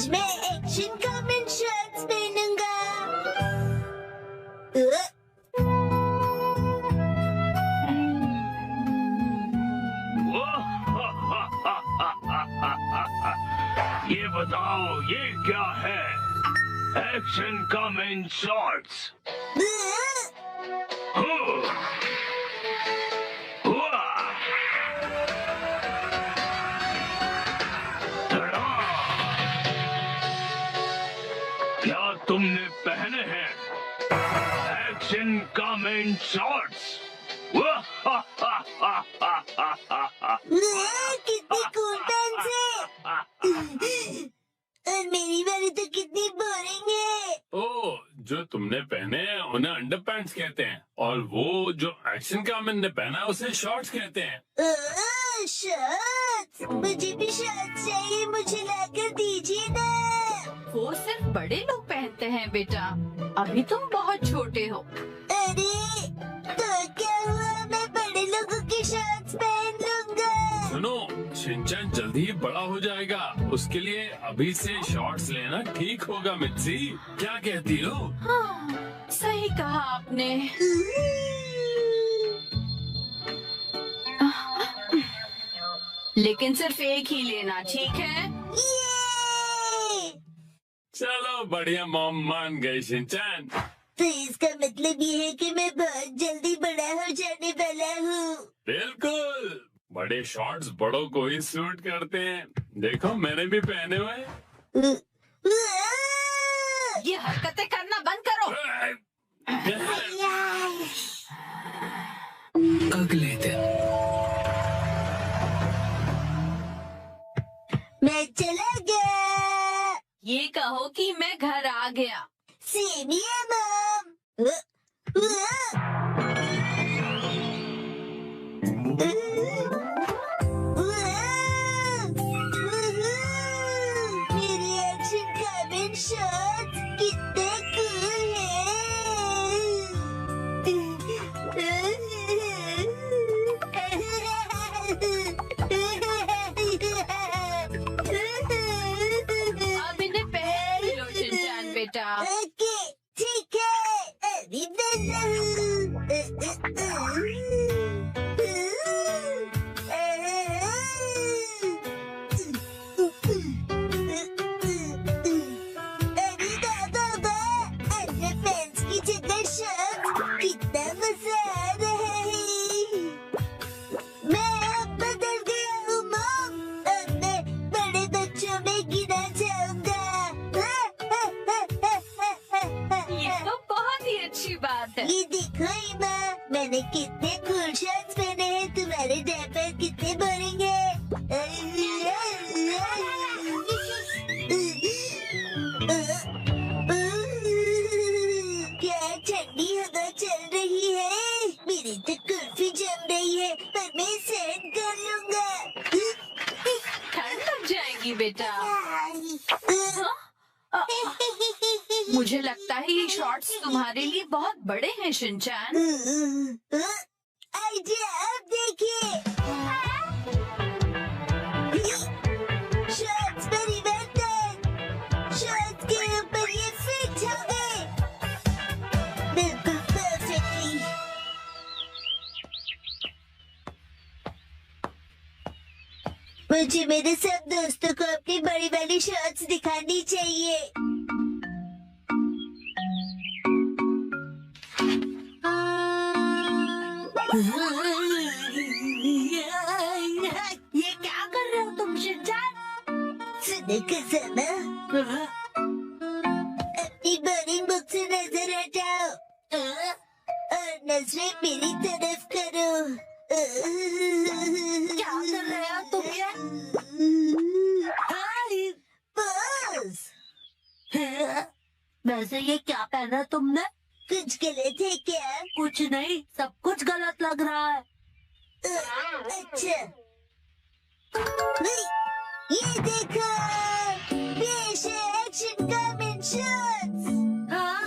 मैं action comment shirts पहनूंगा। ये बताओ ये क्या है? Action comment shorts. क्या तुमने पहने हैं एक्शन कमेंट शॉर्ट्स? कितनी कूल पैंट्स है। और मेरी वाली तो कितनी बोरिंग है। ओ, जो तुमने पहने हैं उन्हें अंडर पैंट्स कहते हैं और वो जो एक्शन कमेंट ने पहना है उसे शॉर्ट्स कहते हैं। शर्ट्स, मुझे भी शर्ट्स चाहिए, मुझे लाकर दीजिए ना। वो सिर्फ बड़े लोग पहनते हैं बेटा, अभी तुम बहुत छोटे हो। अरे तो क्या हुआ, मैं बड़े लोगों की शर्ट्स पहन लूंगा। सुनो, शिनचैन जल्दी ही बड़ा हो जाएगा, उसके लिए अभी से शॉर्ट्स लेना ठीक होगा। मित्सी, क्या कहती हो? हाँ, सही कहा आपने। लेकिन सिर्फ एक ही लेना, ठीक है? चलो बढ़िया, मॉम मान गई शिनचैन। तो इसका मतलब ये है कि मैं बहुत जल्दी बड़ा हो जाने वाला हूँ। बिल्कुल, बड़े शॉर्ट्स बड़ों को ही सूट करते हैं। देखो मैंने भी पहने हुए। ये हरकतें करना बंद करो। अगले दिन मैं चला गया। ये कहो कि मैं घर आ गया। Same here mom. मेरी एक्शन कमेंट शॉर्ट्स कितने कूल अब इन्हें पहन लो शिनचैन बेटा। ओके ठीक है, अभी बना अरे दादा, अन्य पेंस की जगह शर्ट, कितना मजा आ रहा है। मैं अब बदल गया हूँ मॉम, अब मैं बड़े बच्चों में गिना जाऊंगा। ये तो बहुत ही अच्छी बात है। ये देखो इमा, मैंने कितने कूल शर्ट्स पहने हैं, तुम्हारे डायपर कितने बोरिंग है। क्या ठंडी हवा चल रही है, मेरी तो कुल्फी जम रही है, पर मैं सहन कर लूंगा। ठंड लग जाएगी बेटा। मुझे लगता है ये शॉर्ट्स तुम्हारे लिए बहुत बड़े हैं शिनचैन। आइडिया, अब देखिए। शॉर्ट्स परिवर्तन, शॉर्ट्स के ऊपर ये फिट हो गए बिल्कुल परफेक्टली। मुझे मेरे सब दोस्तों को अपनी बड़ी वाली शॉर्ट्स दिखानी चाहिए। ये क्या कर रहे हो तुम शिनचैन? सुनो कसामा, अपनी बोरिंग बुक से नजर हटाओ और नजरें मेरी तरफ करो। क्या कर रहे हो तुम ये? बॉस, वैसे ये क्या पहना तुमने? कुछ गलत है क्या? कुछ नहीं, सब कुछ गलत लग रहा है। अच्छा, ये देखो, पेश है एक्शन कमेंट शॉर्ट्स। हाँ,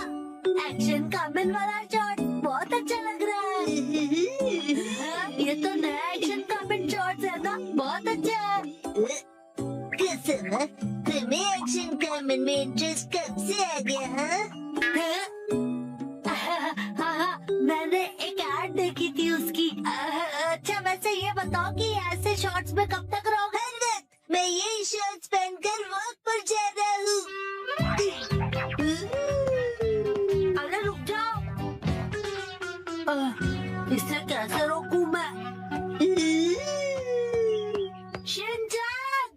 एक्शन कमेंट वाला शॉर्ट बहुत अच्छा लग रहा है। ये तो नया एक्शन कमेंट शॉर्ट्स है ना, बहुत अच्छा है। कसम तुम्हें एक्शन कॉमन में इंटरेस्ट कब से आ गया? हाँ, मैंने एक ऐड देखी थी उसकी। अच्छा वैसे ये बताओ कि ऐसे शॉर्ट्स में कब तक रहोगे? हर वक्त मैं यही शॉर्ट्स पहनकर वॉक पर जा रहा हूँ। अरे रुक जाओ, इसे कैसे रोकूं मैं? शिनचैन,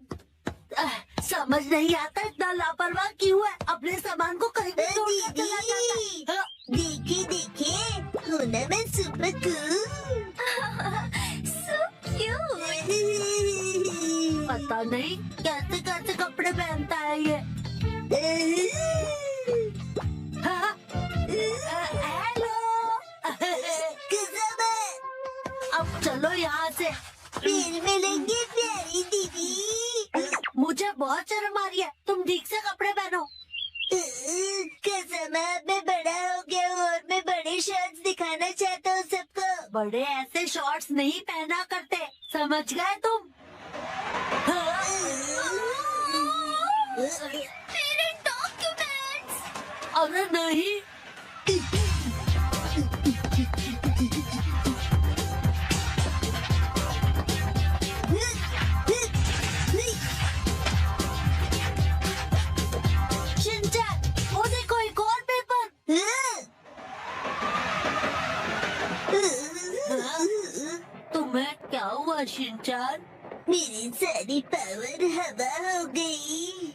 समझ नहीं आता इतना लापरवाह क्यों है? अपने सामान को कहीं भी छोड़कर चला जाता है। देखिए देखिए, हूँ ना मैं सुपर कूल। So cute। पता नहीं कैसे कैसे कपड़े पहनता है ये। हेलो, अब चलो यहाँ से, फिर मिलेंगे प्यारी दीदी। मुझे बहुत शर्म आ रही है, तुम ठीक से कपड़े पहनो। कसम है, मैं बड़ा हो गया हूँ और मैं बड़े शॉर्ट्स दिखाना चाहता हूँ सबको। बड़े ऐसे शॉर्ट्स नहीं पहना करते, समझ गए तुम? मेरे डॉक्यूमेंट्स। अरे नहीं, शिनचैन, वो देखो एक और पेपर। तुम्हें क्या हुआ शिनचैन? मेरी सारी पावर हवा हो गई।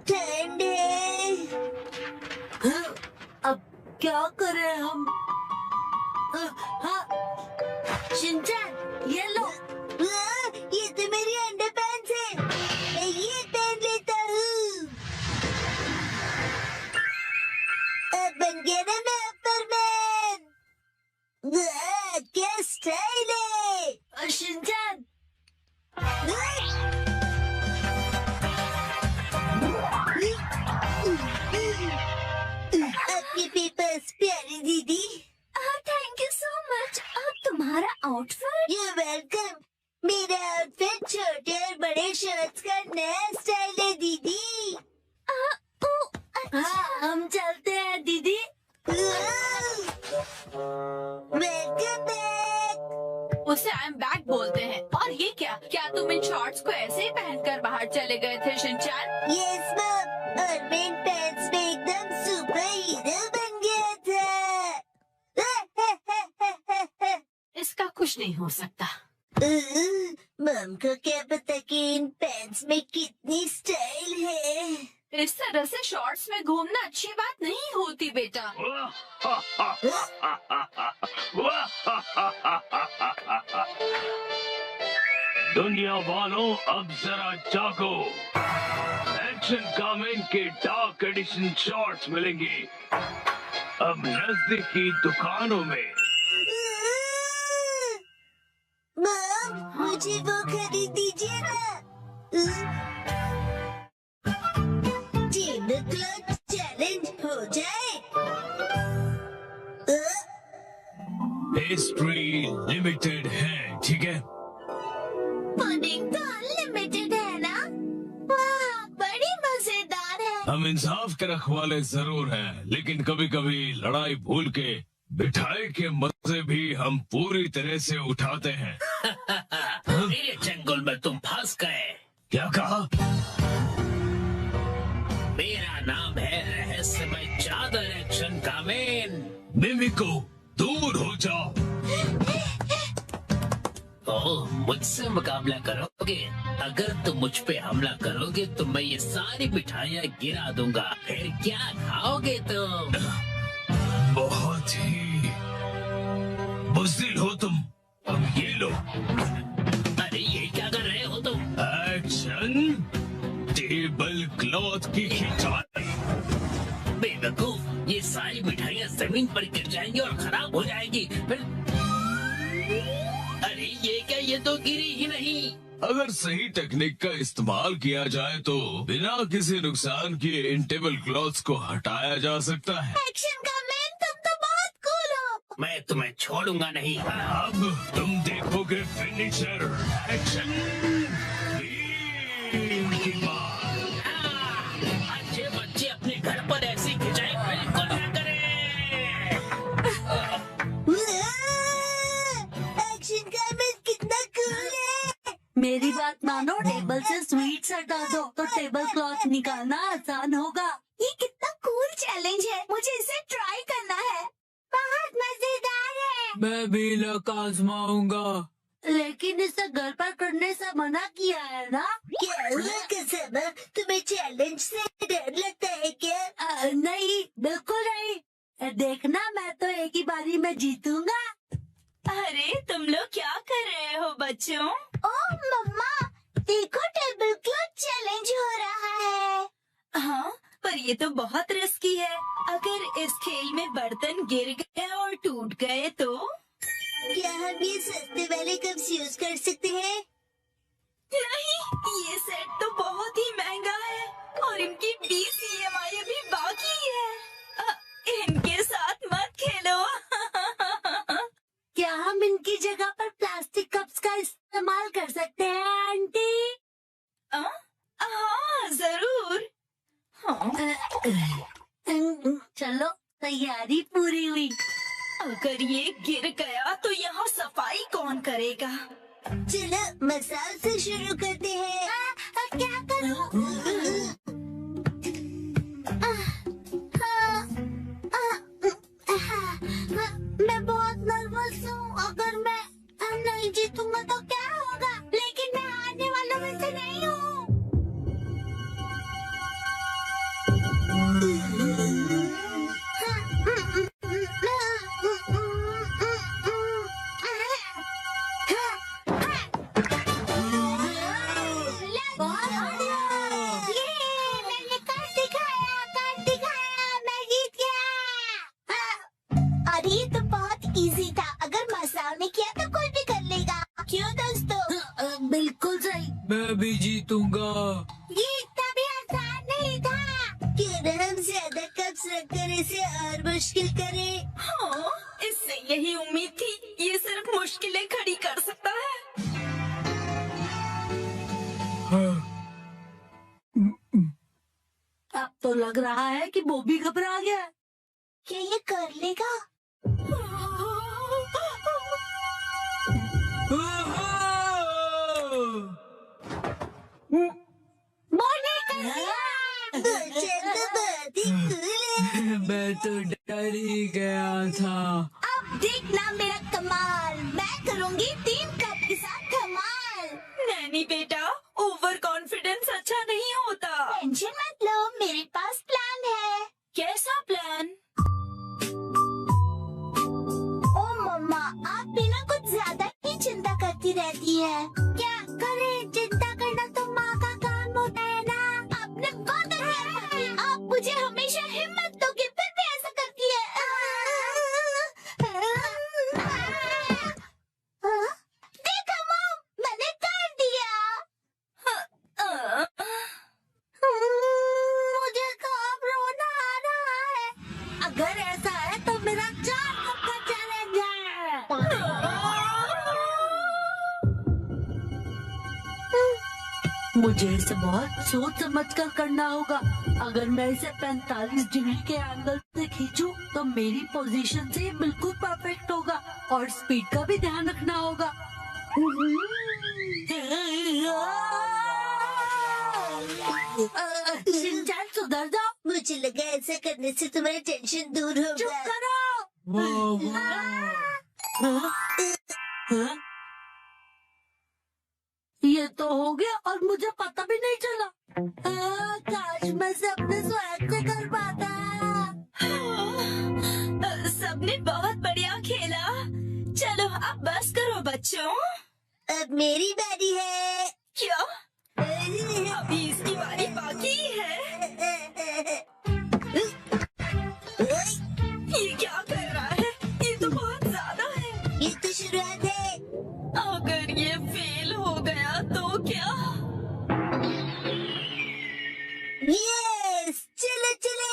ठंड है। अब क्या करें हम? हाँ, शिनचैन ये लो। ये तो मेरी अंडरपैंट्स है, मैं ये पहन लेता हूँ। अब बन गया ना मैं अपर मैन। क्या स्टाइल है शिनचैन। आपके पेपर्स प्यारी दीदी। Thank you so much. तुम्हारा आउटफिट? You welcome. मेरा आउटफिट छोटे और बड़े शर्ट्स का नया स्टाइल है दीदी। हाँ, हम चलते हैं दीदी। Welcome back. उसे आई एम बैक बोलते हैं। और ये क्या तुम इन शॉर्ट्स को ऐसे ही पहनकर बाहर चले गए थे शिनचैन? यस मैम, और मैं इन पैंट्स में एकदम सुपर हीरो बन गया था। इसका कुछ नहीं हो सकता। मम को क्या पता कि इन पैंट्स में कितनी स्टाइल है। इस तरह से शॉर्ट्स में घूमना अच्छी बात नहीं होती बेटा। दुनिया वालों, अब जरा जागो। एक्शन कॉमन के डार्क एडिशन शॉर्ट्स मिलेंगे अब नजदीकी दुकानों में। मम, मुझे वो खरीद दीजिए ना। टेबल क्लॉथ चैलेंज हो जाए। पेस्ट्री लिमिटेड है, ठीक है? पुडिंग तो अनलिमिटेड है ना? वाह, बड़ी मजेदार है। हम इंसाफ के रखवाले जरूर हैं, लेकिन कभी कभी लड़ाई भूल के मिठाई के मजे भी हम पूरी तरह से उठाते हैं। मेरे चंगुल में तुम फंस गए। क्या कहा? मेरा नाम है रहस्यमय चादर एक्शन कामेन। मिमिको, दूर हो जाओ। ओह, मुझसे मुकाबला करोगे? अगर तुम मुझ पे हमला करोगे तो मैं ये सारी मिठाइयाँ गिरा दूंगा। फिर क्या खाओगे तुम? बहुत ही बुज़दिल हो तुम। अब ये लो। अरे ये क्या कर रहे हो तुम? एक्शन टेबल क्लॉथ की खिंचाई। बेवकूफ, ये सारी मिठाइयाँ जमीन पर गिर जाएंगी और खराब हो जाएगी। फिर अरे ये क्या, ये तो गिरी ही नहीं। अगर सही टेक्निक का इस्तेमाल किया जाए तो बिना किसी नुकसान किए इन टेबल क्लॉथ्स को हटाया जा सकता है। एक्शन का मैन, तुम तो बहुत कूल हो। मैं तुम्हें छोड़ूंगा नहीं। अब तुम देखोगे फिनिशर एक्शन। की बात। अच्छे बच्चे अपने घर पर ऐसी खिंचाई बिल्कुल न करें। एक्शन का मैं कितना कूल है। मेरी बात मानो, टेबल से स्वीट्स हटा दो तो टेबल क्लॉथ निकालना आसान होगा। ये कितना कूल चैलेंज है, मुझे इसे ट्राई करना है। बहुत मजेदार है। मैं भी लक आजमाऊंगा। लेकिन इसे घर पर करने से मना किया है ना? क्या हुआ कसम, तुम्हें चैलेंज से डर लगता है क्या? नहीं, बिल्कुल नहीं। देखना, मैं तो एक ही बारी में जीतूंगा। अरे तुम लोग क्या कर रहे हो बच्चों? ओह मम्मा, देखो टेबल क्लॉथ चैलेंज हो रहा है। हाँ, पर ये तो बहुत रिस्की है। अगर इस खेल में बर्तन गिर गए और टूट गए तो? क्या हम ये सस्ते वाले कप्स यूज कर सकते हैं? नहीं, ये सेट तो बहुत ही महंगा है और इनकी 20 EMI अभी बाकी है। इनके साथ मत खेलो। क्या हम इनकी जगह पर प्लास्टिक कप्स का इस्तेमाल कर सकते हैं आंटी? हाँ जरूर। हाँ, चलो, तैयारी पूरी हुई। अगर ये गिर गया तो यहाँ सफाई कौन करेगा? चलो मसाल से शुरू करते हैं। क्या करूं? मैं बहुत नर्वस हूँ। अगर मैं नहीं जीतूंगा तो क्या होगा? लेकिन मैं हारने वालों में से नहीं हूँ। मैंने कर दिखाया, मैं जीत गया। अरे ये तो बहुत इजी था। अगर मसाल ने किया तो कोई भी कर लेगा। क्यों दोस्तों? बिल्कुल सही। मैं भी जीतूंगा। ये इतना भी आसान नहीं था। क्यों न हम ज्यादा कप्स रखकर इसे और मुश्किल करें? हाँ, इससे यही उम्मीद थी। ये सिर्फ मुश्किलें खड़ी कर सकता है। अब तो लग रहा है कि वो भी घबरा गया। क्या ये कर लेगा? मोने कर लिया। चलो बहुत ही कूल है। मैं तो डर ही गया था। अब देखना मेरा कमाल। मैं करूंगी 3 कप के साथ धमाल। नैनी बेटा, ओवर कॉन्फिडेंस अच्छा नहीं होता। टेंशन मत लो, मेरे पास प्लान है। कैसा प्लान? ओ मम्मा, आप भी ना कुछ ज्यादा ही चिंता करती रहती है। क्या करें, चिंता करना तो माँ का काम होता है ना। आपने वादा किया था कि आप मुझे हमेशा हिम्मत दोगे, फिर भी ऐसा करती है। देखो मॉम, मैंने कर दिया। मुझे कब रोना आ रहा है। अगर ऐसा है तो मेरा 4 कप का चैलेंज है। मुझे इसे बहुत सोच समझ कर करना होगा। अगर मैं इसे 45 डिग्री के एंगल से खींचूं तो मेरी पोजीशन से ये बिल्कुल परफेक्ट होगा और स्पीड का भी ध्यान रखना होगा। शिनचैन, सुधर जाओ। मुझे लगा ऐसा करने से तुम्हारी टेंशन दूर चुप होगा। करो। वाह वाह। हाँ? ये तो हो गया और मुझे पता भी नहीं चला। काश मैं से अपने स्वैग से कर पाता। सबने बहुत बढ़िया खेला। चलो अब बस करो बच्चों। अब मेरी बारी है। क्या? अभी इसकी बारी बाकी है। ये क्या कर रहा है? ये तो बहुत ज्यादा है। ये तो शुरुआत है। अगर ये फेल हो गया तो क्या? यस, चलो चले।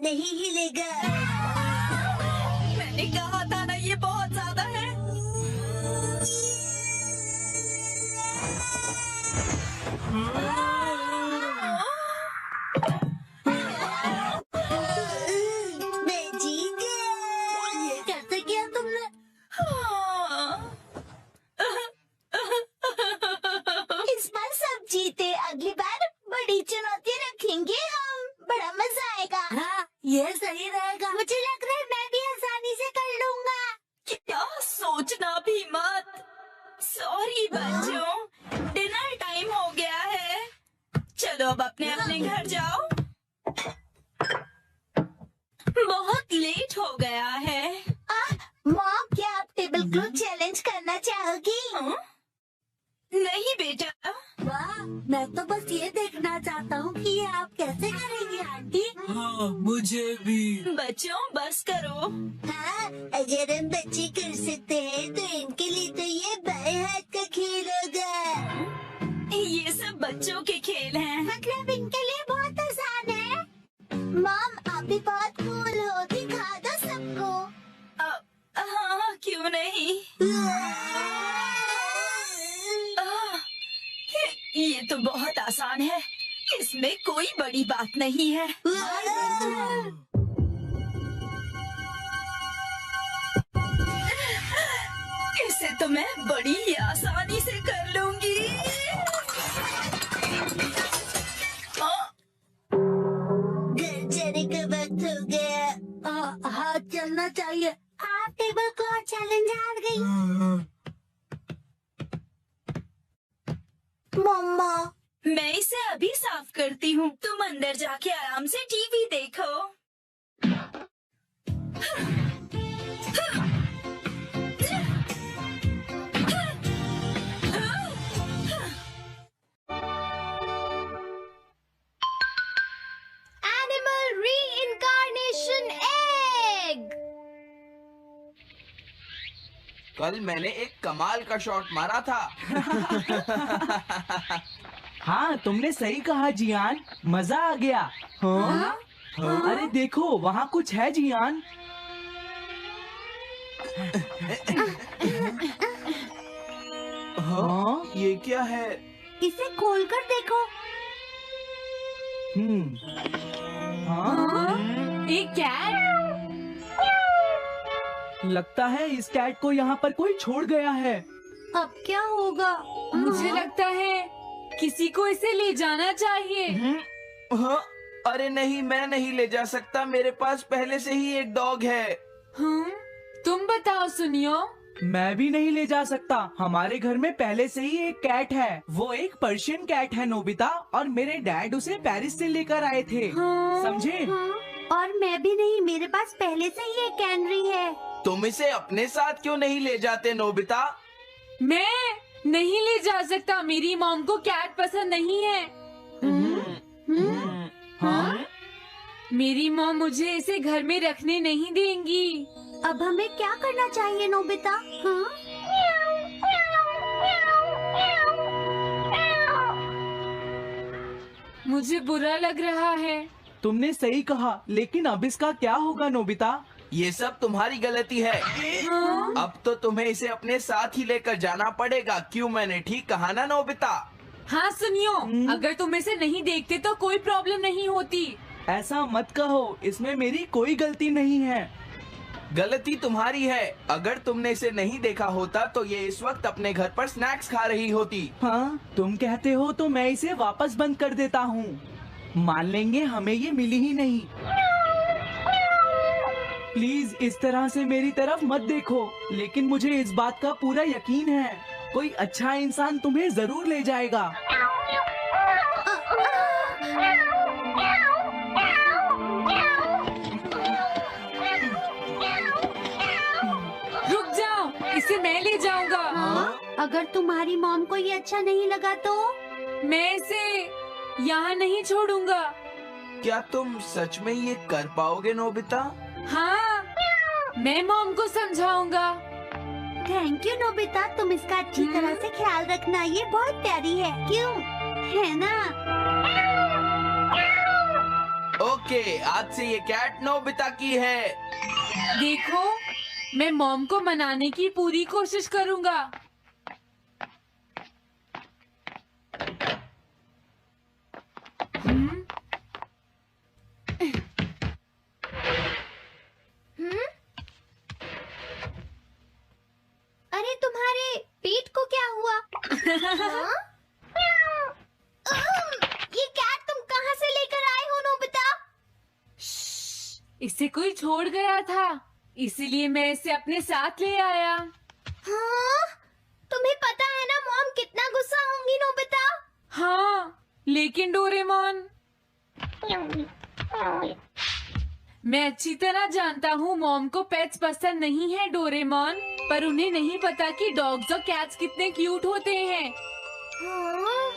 नहीं हिलेगा। मैंने कहा था ना ये बहुत ज्यादा है। मैं जीत गया। ये कैसे किया तुमने? इस बार सब जीते, अगली बार बड़ी चुनौती रखेंगे हम, बड़ा मजा आएगा। हाँ, ये सही रहेगा। मुझे लग रहा है मैं भी आसानी से कर लूंगा। क्या सोचना भी मत। सॉरी बच्चों, डिनर टाइम हो गया है। चलो अब अपने अपने घर जाओ। बहुत लेट हो गया है। मॉम, क्या आप टेबल क्लॉथ चैलेंज करना चाहोगी? हाँ? नहीं बेटा, वाह, मैं तो बस ये देखना चाहता हूँ कि ये आप कैसे करेंगी आंटी। हाँ मुझे भी। बच्चों बस करो। हाँ, अगर हम बच्चे कर सकते हैं तो इनके लिए तो ये बाएं हाथ का खेल होगा। ये सब बच्चों के खेल हैं। मतलब इनके लिए बहुत आसान है। मॉम, आप भी बहुत कूल हो, दिखा दो सबको। हाँ, क्यों नहीं। ये तो बहुत आसान है, इसमें कोई बड़ी बात नहीं है। इसे तो मैं बड़ी ही आसानी से कर लूंगी। घर जाने का वक्त हो गया। हाँ, चलना चाहिए। आप टेबल क्लॉथ चैलेंज हार गई। मम्मा, मैं इसे अभी साफ करती हूँ, तुम अंदर जाके आराम से टीवी देखो। Animal reincarnation egg. कल मैंने एक कमाल का शॉट मारा था। हाँ, तुमने सही कहा जियान, मजा आ गया। हाँ? अरे देखो, वहाँ कुछ है जियान। हाँ? ये क्या है? इसे खोलकर देखो। हाँ? एक कैट। लगता है इस कैट को यहाँ पर कोई छोड़ गया है। अब क्या होगा? मुझे लगता है किसी को इसे ले जाना चाहिए। हाँ? अरे नहीं, मैं नहीं ले जा सकता, मेरे पास पहले से ही एक डॉग है। तुम बताओ सुनियो। मैं भी नहीं ले जा सकता, हमारे घर में पहले से ही एक कैट है। वो एक पर्शियन कैट है नोबिता, और मेरे डैड उसे पेरिस से लेकर आए थे। समझे? और मैं भी नहीं, मेरे पास पहले से ही एक कैनरी है। तुम इसे अपने साथ क्यों नहीं ले जाते नोबिता? मैं नहीं ले जा सकता, मेरी मॉम को कैट पसंद नहीं है। हाँ? मेरी मॉम मुझे इसे घर में रखने नहीं देंगी। अब हमें क्या करना चाहिए नोबिता? हाँ? मुझे बुरा लग रहा है। तुमने सही कहा, लेकिन अब इसका क्या होगा नोबिता? ये सब तुम्हारी गलती है। अब तो तुम्हें इसे अपने साथ ही लेकर जाना पड़ेगा। क्यों, मैंने ठीक कहा ना नोबिता? हाँ सुनियो, अगर तुम इसे नहीं देखते तो कोई प्रॉब्लम नहीं होती। ऐसा मत कहो, इसमें मेरी कोई गलती नहीं है। गलती तुम्हारी है। अगर तुमने इसे नहीं देखा होता तो ये इस वक्त अपने घर पर स्नैक्स खा रही होती। हाँ, तुम कहते हो तो मैं इसे वापस बंद कर देता हूँ। मान लेंगे हमें ये मिली ही नहीं। प्लीज इस तरह से मेरी तरफ मत देखो, लेकिन मुझे इस बात का पूरा यकीन है, कोई अच्छा इंसान तुम्हें जरूर ले जाएगा। रुक जाओ, इसे मैं ले जाऊंगा। अगर तुम्हारी मॉम को ये अच्छा नहीं लगा तो? मैं इसे यहाँ नहीं छोड़ूंगा। क्या तुम सच में ये कर पाओगे नोबिता? हाँ, मैं मॉम को समझाऊंगा। थैंक यू नोबिता, तुम इसका अच्छी तरह से ख्याल रखना, ये बहुत प्यारी है, क्यों है ना? ओके, ओके, आज से ये कैट नोबिता की है। देखो, मैं मॉम को मनाने की पूरी कोशिश करूंगा। अरे तुम्हारे पेट को क्या हुआ? हाँ? ये कैट तुम कहाँ से लेकर आए हो नोबिता? इसे कोई छोड़ गया था, इसीलिए मैं इसे अपने साथ ले आया। हाँ? तुम्हें पता है ना मॉम कितना गुस्सा होंगी नोबिता? हाँ, लेकिन डोरेमोन, मैं अच्छी तरह जानता हूँ मॉम को पेट्स पसंद नहीं है डोरेमोन, पर उन्हें नहीं पता कि डॉग्स और कैट्स कितने क्यूट होते हैं। हाँ?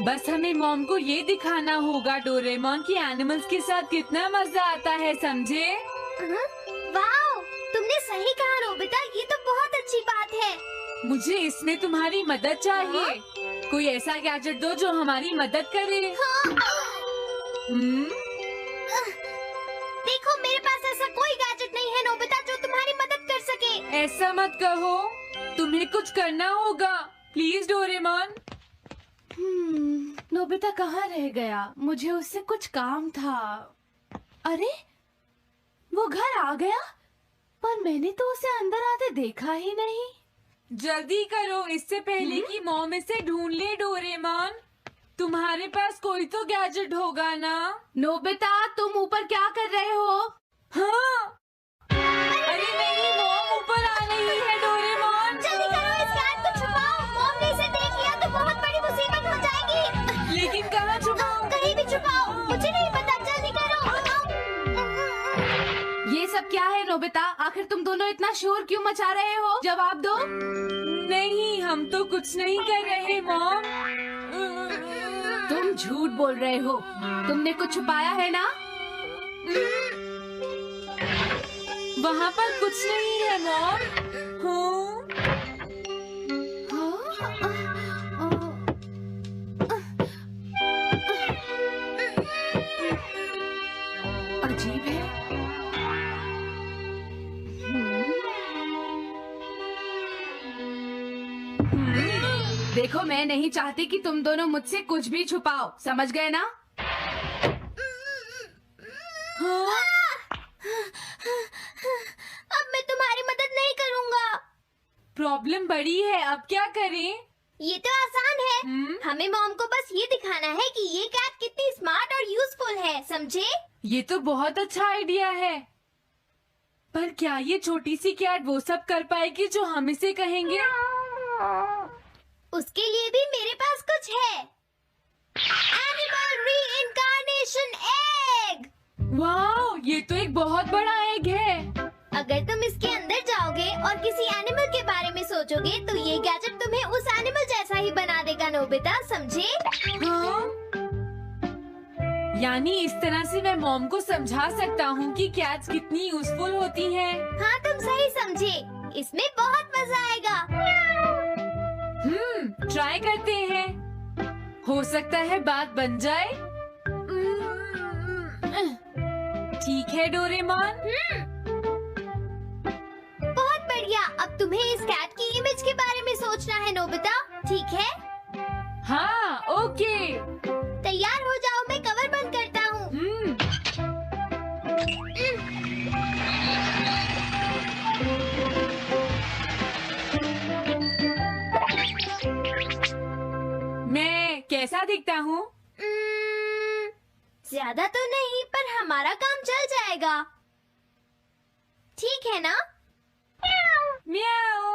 बस हमें मॉम को ये दिखाना होगा डोरेमोन कि एनिमल्स के साथ कितना मजा आता है, समझे? वाओ, तुमने सही कहा नोबिता, ये तो बहुत अच्छी बात है। मुझे इसमें तुम्हारी मदद चाहिए। कोई ऐसा गैजेट दो जो हमारी मदद करे। देखो, मेरे पास ऐसा कोई गैजेट नहीं है नोबिता जो तुम्हारी मदद कर सके। ऐसा मत कहो, तुम्हें कुछ करना होगा, प्लीज डोरेमोन। नोबिता कहाँ रह गया? मुझे उससे कुछ काम था। अरे, वो घर आ गया, पर मैंने तो उसे अंदर आते देखा ही नहीं। जल्दी करो, इससे पहले कि मॉम इसे ढूंढ ले डोरेमोन। तुम्हारे पास कोई तो गैजेट होगा ना? नोबिता, तुम ऊपर क्या कर रहे हो? हाँ, अरे नहीं, मॉम ऊपर आ रही है डोरेमोन। जल्दी करो, इस कैट को छुपाओ। मॉम ने इसे देख लिया तो बहुत बड़ी मुसीबत हो जाएगी। लेकिन कहाँ छुपाऊं? कहीं भी छुपाओ, मुझे नहीं पता, जल्दी करो। ये सब क्या है नोबिता? आखिर तुम दोनों इतना शोर क्यों मचा रहे हो? जवाब दो। नहीं, हम तो कुछ नहीं कर रहे मॉम। तुम झूठ बोल रहे हो, तुमने कुछ छुपाया है ना? वहाँ पर कुछ नहीं है मॉम। अजीब है। देखो, मैं नहीं चाहती कि तुम दोनों मुझसे कुछ भी छुपाओ, समझ गए ना? अब मैं तुम्हारी मदद नहीं करूँगा। प्रॉब्लम बड़ी है, अब क्या करें? ये तो आसान है। हमें मॉम को बस ये दिखाना है कि ये कैट कितनी स्मार्ट और यूजफुल है, समझे? ये तो बहुत अच्छा आइडिया है, पर क्या ये छोटी सी कैट वो सब कर पाएगी जो हम इसे कहेंगे? उसके लिए भी मेरे पास कुछ है। Animal reincarnation egg. वाह, ये तो एक बहुत बड़ा एग है। अगर तुम इसके अंदर जाओगे और किसी एनिमल के बारे में सोचोगे तो ये गैजेट तुम्हें उस एनिमल जैसा ही बना देगा नोबिता, समझे? हाँ? यानी इस तरह से मैं मॉम को समझा सकता हूँ कि कैट्स कितनी यूजफुल होती हैं। हाँ, तुम सही समझे। इसमें बहुत मजा आएगा। ट्राई करते हैं, हो सकता है बात बन जाए। ठीक है डोरेमोन। बहुत बढ़िया। अब तुम्हें इस कैट की इमेज के बारे में सोचना है नोबिता, ठीक है? हाँ, ओके। तैयार हो जाओ, मैं कवर बंद करता हूँ। मैं कैसा दिखता हूँ? ज्यादा तो नहीं, पर हमारा काम चल जाएगा, ठीक है ना? म्याऊ।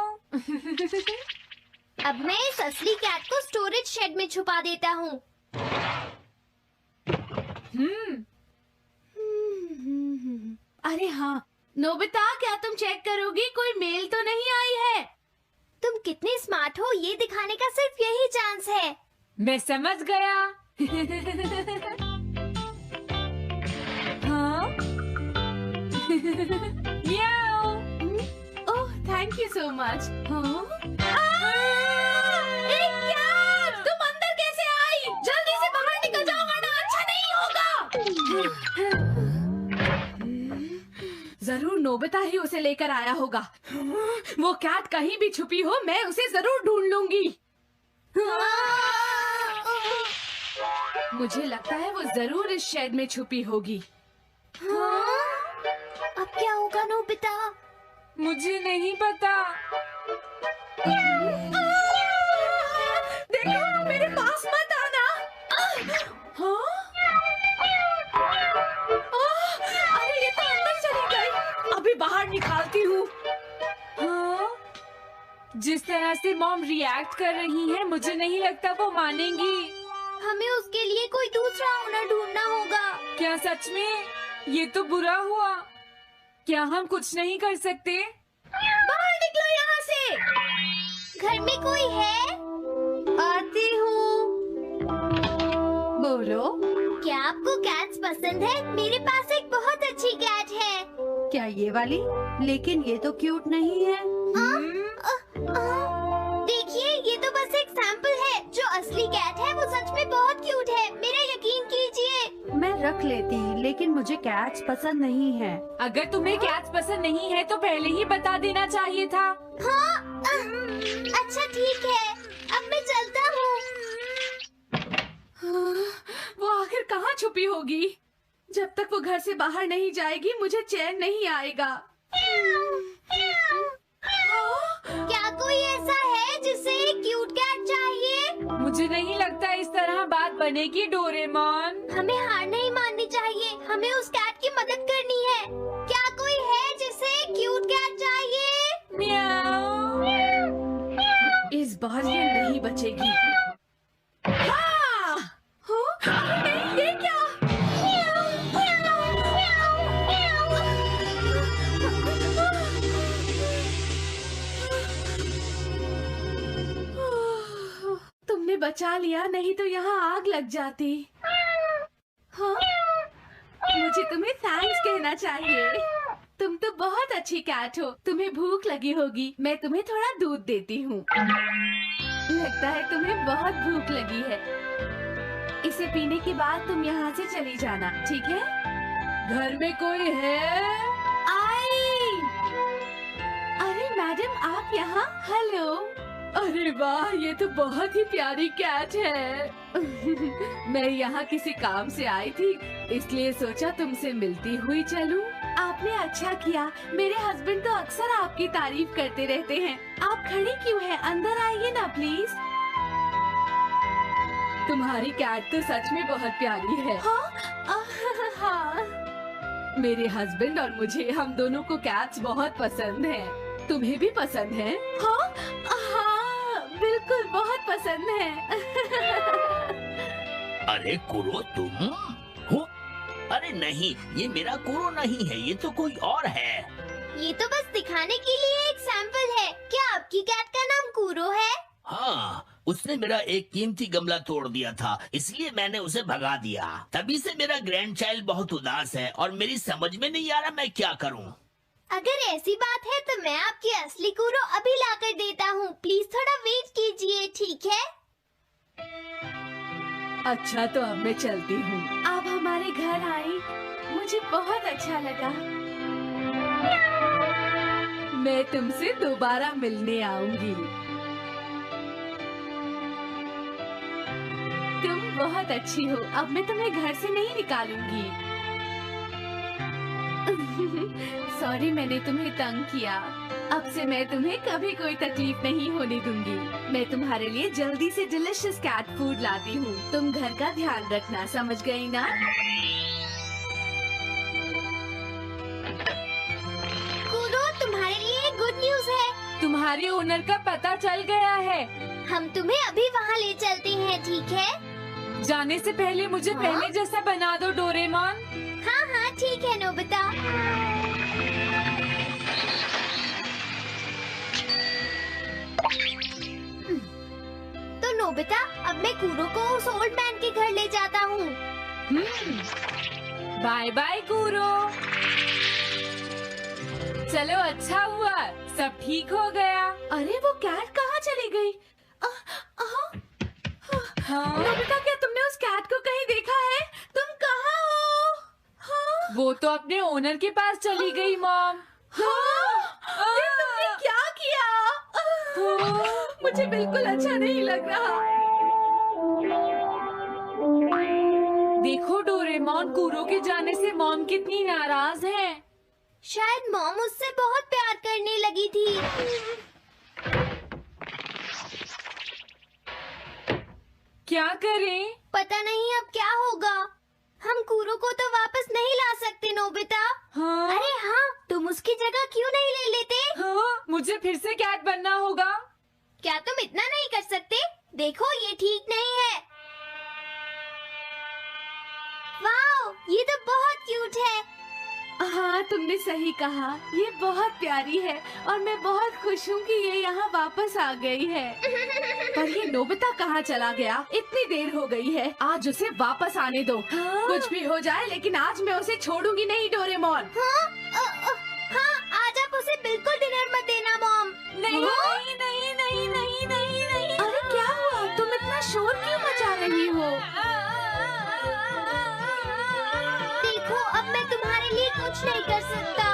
अब मैं इस असली कैट को स्टोरेज शेड में छुपा देता हूँ। अरे हाँ, नोबिता, क्या तुम चेक करोगी कोई मेल तो नहीं आई है? तुम कितने स्मार्ट हो ये दिखाने का सिर्फ यही चांस है। मैं समझ गया। हाँ? म्याऊ। ओह, थैंक यू सो मच। हाँ? क्या? तुम अंदर कैसे आई? जल्दी से बाहर निकल जाओ वरना अच्छा नहीं होगा। जरूर नोबिता ही उसे लेकर आया होगा। वो कैट कहीं भी छुपी हो, मैं उसे जरूर ढूंढ लूंगी। मुझे लगता है वो जरूर इस शेड में छुपी होगी। अब क्या होगा नोबिता? मुझे नहीं पता। देखो, मेरे पास मत आना। हाँ? अरे ये तो अंदर चली गई। अभी बाहर निकालती हूँ। हाँ? जिस तरह से मॉम रिएक्ट कर रही है, मुझे नहीं लगता वो मानेंगी। हमें उसके लिए कोई दूसरा ओनर ढूंढना होगा। क्या सच में? ये तो बुरा हुआ। क्या हम कुछ नहीं कर सकते? बाहर निकलो यहाँ से। घर में कोई है? आती हूँ। बोलो। क्या आपको कैट्स पसंद है? मेरे पास एक बहुत अच्छी कैट है। क्या ये वाली? लेकिन ये तो क्यूट नहीं है। देखिए, ये तो बस एक सैंपल है। जो असली कैट है वो सच में बहुत क्यूट है। मेरा यकीन कीजिए। मैं रख लेती, लेकिन मुझे कैट्स पसंद नहीं है। अगर तुम्हें कैट्स पसंद नहीं है तो पहले ही बता देना चाहिए था। हाँ, अच्छा ठीक है। अब मैं चलता हूँ। वो आखिर कहाँ छुपी होगी? जब तक वो घर से बाहर नहीं जाएगी, मुझे चैन नहीं आएगा। क्या कोई ऐसा है जिसे एक क्यूट कैट चाहिए? मुझे नहीं लगता इस तरह बात बनेगी, डोरेमोन। हमें हार नहीं माननी चाहिए। हमें उस कैट की मदद करनी है। क्या कोई है जिसे एक क्यूट कैट चाहिए? म्याऊ। इस बार ये नहीं बचेगी। हाँ! हाँ? नहीं, ये क्या? तुमने बचा लिया, नहीं तो यहाँ आग लग जाती। हाँ? मुझे तुम्हें थैंक्स कहना चाहिए। तुम तो बहुत अच्छी कैट हो। तुम्हें भूख लगी होगी, मैं तुम्हें थोड़ा दूध देती हूँ। लगता है तुम्हें बहुत भूख लगी है। इसे पीने के बाद तुम यहाँ से चली जाना, ठीक है? घर में कोई है? आई! अरे मैडम, आप यहाँ? हेलो। अरे वाह, ये तो बहुत ही प्यारी कैट है। मैं यहाँ किसी काम से आई थी, इसलिए सोचा तुमसे मिलती हुई चलूं। आपने अच्छा किया। मेरे हस्बैंड तो अक्सर आपकी तारीफ करते रहते हैं। आप खड़ी क्यों हैं? अंदर आइए ना प्लीज। तुम्हारी कैट तो सच में बहुत प्यारी है। हाँ? हाँ। मेरे हस्बैंड और मुझे, हम दोनों को कैट्स बहुत पसंद हैं। तुम्हें भी पसंद है? हाँ? हाँ, बिल्कुल बहुत पसंद है। अरे कुरो, तुम हो? अरे नहीं, ये मेरा कुरो नहीं है, ये तो कोई और है। ये तो बस दिखाने के लिए एक सैंपल है। क्या आपकी कैट का नाम कूरो है? हाँ, उसने मेरा एक कीमती गमला तोड़ दिया था, इसलिए मैंने उसे भगा दिया। तभी से मेरा ग्रैंड चाइल्ड बहुत उदास है और मेरी समझ में नहीं आ रहा मैं क्या करूं। अगर ऐसी बात है तो मैं आपकी असली कूरो अभी लाकर देता हूँ। प्लीज थोड़ा वेट कीजिए, ठीक है? अच्छा, तो अब मैं चलती हूँ। आप हमारे घर आई, मुझे बहुत अच्छा लगा। मैं तुमसे दोबारा मिलने आऊंगी। तुम बहुत अच्छी हो। अब मैं तुम्हें घर से नहीं निकालूंगी। सॉरी, मैंने तुम्हें तंग किया। अब से मैं तुम्हें कभी कोई तकलीफ नहीं होने दूंगी। मैं तुम्हारे लिए जल्दी से डिलिशियस कैट फूड लाती हूँ। तुम घर का ध्यान रखना, समझ गई ना? कूरो, तुम्हारे लिए गुड न्यूज है। तुम्हारे ओनर का पता चल गया है। हम तुम्हें अभी वहाँ ले चलते हैं, ठीक है? जाने से पहले मुझे पहले जैसा बना दो, डोरेमोन। हाँ हाँ, ठीक है नोबिता। तो नोबिता, अब मैं कूरो को उस ओल्ड मैन के घर ले जाता हूँ। बाय बाय कूरो। चलो, अच्छा हुआ, सब ठीक हो गया। अरे वो कैट कहाँ चली गई? हाँ? नोबिता, क्या तुमने उस कैट को कहीं देखा है? तुम कहाँ हो? वो तो अपने ओनर के पास चली गई मॉम। ये तुमने क्या किया? मुझे बिल्कुल अच्छा नहीं लग रहा। देखो डोरेमोन, कूरो के जाने से मॉम कितनी नाराज है। शायद मॉम उससे बहुत प्यार करने लगी थी। क्या करें? पता नहीं अब क्या होगा। हम कूरो को तो वापस नहीं ला सकते नोबिता। हाँ? अरे हाँ, तुम उसकी जगह क्यों नहीं ले लेते? हाँ? मुझे फिर से कैट बनना होगा। क्या तुम इतना नहीं कर सकते? देखो ये ठीक नहीं है। वाओ, ये तो बहुत क्यूट है। हाँ, तुमने सही कहा, ये बहुत प्यारी है और मैं बहुत खुश हूँ कि ये यहाँ वापस आ गई है। पर ये नोबिता कहाँ चला गया? इतनी देर हो गई है, आज उसे वापस आने दो। कुछ भी हो जाए, लेकिन आज मैं उसे छोड़ूंगी नहीं डोरेमोन। हाँ, आज आप उसे बिल्कुल डिनर मत देना मॉम। नहीं नहीं नहीं नहीं नहीं नहीं नहीं। अरे क्या हुआ? तुम इतना शोर क्यों मचा रही हो? देखो, अब मैं तुम्हारे लिए कुछ नहीं कर सकता।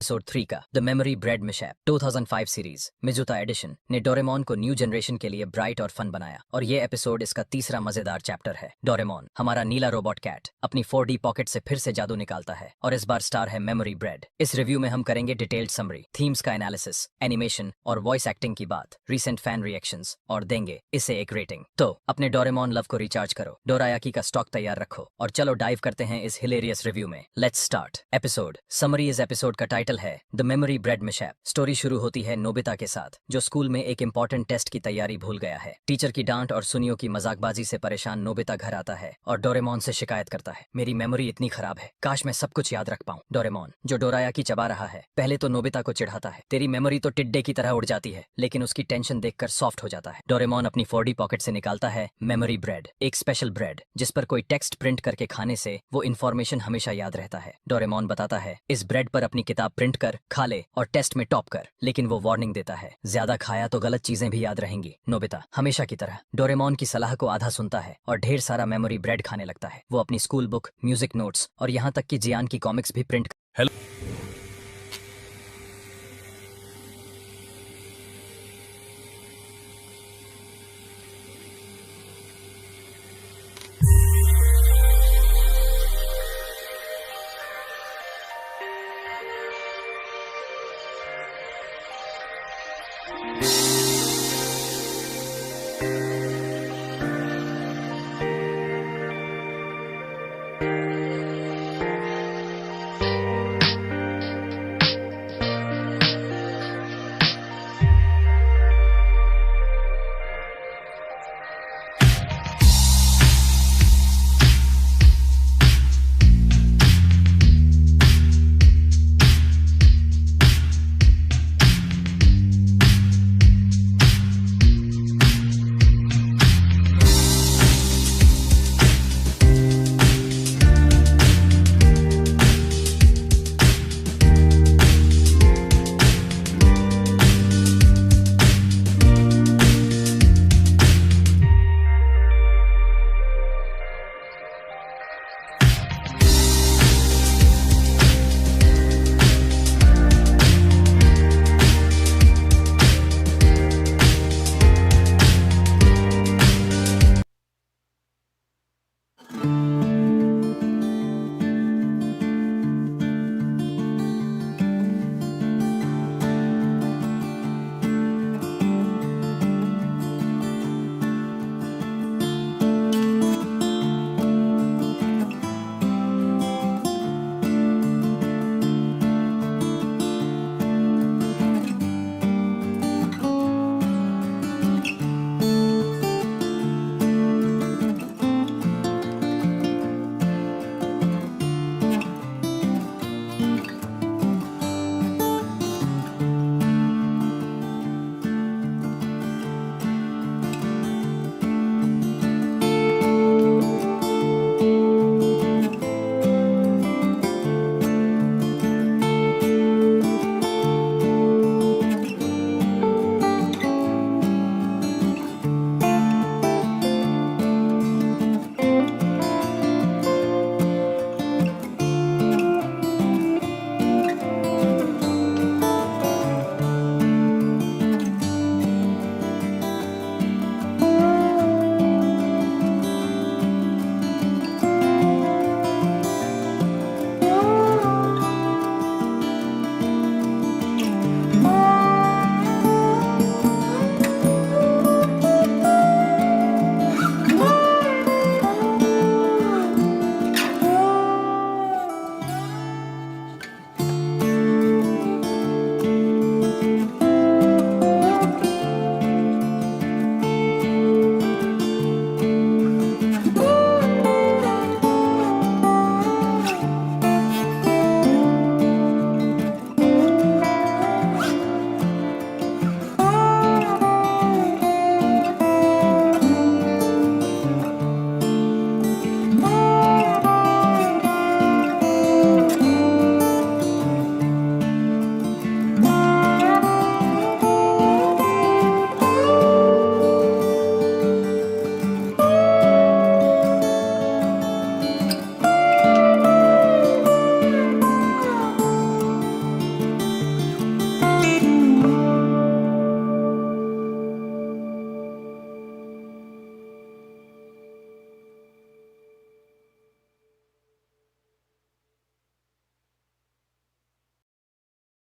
एपिसोड 3 का the memory bread mishap 2005 series Mizuta edition ने डोरेमोन को न्यू जनरेशन के लिए ब्राइट और फन बनाया और ये एपिसोड इसका तीसरा मजेदार चैप्टर है। डोरेमोन, हमारा नीला रोबोट कैट, अपनी 4D पॉकेट से फिर से जादू निकालता है और इस बार स्टार है मेमोरी ब्रेड। इस रिव्यू में हम करेंगे डिटेल्ड समरी, थीम्स का एनालिसिस, एनिमेशन और वॉइस एक्टिंग की बात, रीसेंट फैन रिएक्शंस और देंगे इसे एक रेटिंग। तो अपने डोरेमोन लव को रिचार्ज करो, डोरायाकी का स्टॉक तैयार रखो और चलो डाइव करते हैं इस हिलेरियस रिव्यू में। Let's start episode summary. इस एपिसोड का टाइटल है the memory bread mishap. Story शुरू होती है नोबिता के साथ, जो स्कूल में एक इंपॉर्टेंट टेस्ट की तैयारी भूल गया है। टीचर की डांट और सुनियो की मजाकबाजी से परेशान नोबिता घर आता है और डोरेमोन से शिकायत करता है, मेरी मेमोरी इतनी खराब है, काश मैं सब कुछ याद रख पाऊं। डोरेमोन, जो डोरायाकी चबा रहा है, पहले तो नोबिता को चिढ़ाता है, तेरी मेमोरी तो टिड्डे की तरह उड़ जाती है, लेकिन उसकी टेंशन देखकर सॉफ्ट हो जाता है। डोरेमोन अपनी 4D पॉकेट से निकालता है मेमोरी ब्रेड, एक स्पेशल ब्रेड जिस पर कोई टेक्स्ट प्रिंट करके खाने से वो इन्फॉर्मेशन हमेशा याद रहता है। डोरेमोन बताता है, इस ब्रेड पर अपनी किताब प्रिंट कर, खा ले और टेस्ट में टॉप कर, लेकिन वो वार्निंग देता है, ज्यादा खाया तो गलत चीजें भी याद रहेंगी। नोबिता हमेशा की तरह डोरेमोन की सलाह को आधा सुनता है और ढेर सारा मेमोरी ब्रेड खाने लगता है। वो अपनी स्कूल बुक, म्यूजिक नोट्स और यहाँ तक कि जियान की कॉमिक्स भी प्रिंट